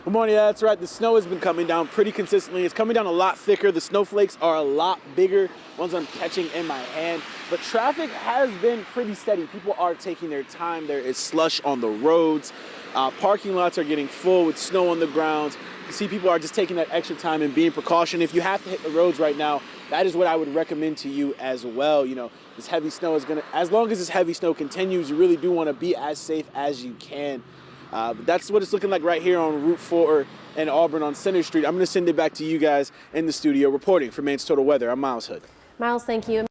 Good morning. Yeah, that's right. The snow has been coming down pretty consistently. It's coming down a lot thicker. The snowflakes are a lot bigger, ones I'm catching in my hand. But traffic has been pretty steady. People are taking their time. There is slush on the roads. Parking lots are getting full with snow on the ground. You see people are just taking that extra time and being precaution. If you have to hit the roads right now, that is what I would recommend to you as well. You know, this heavy snow is gonna, as long as this heavy snow continues, you really do want to be as safe as you can. But that's what it's looking like right here on Route 4 in Auburn on Center Street. I'm going to send it back to you guys in the studio. Reporting for Maine's Total Weather, I'm Miles Hood. Miles, thank you.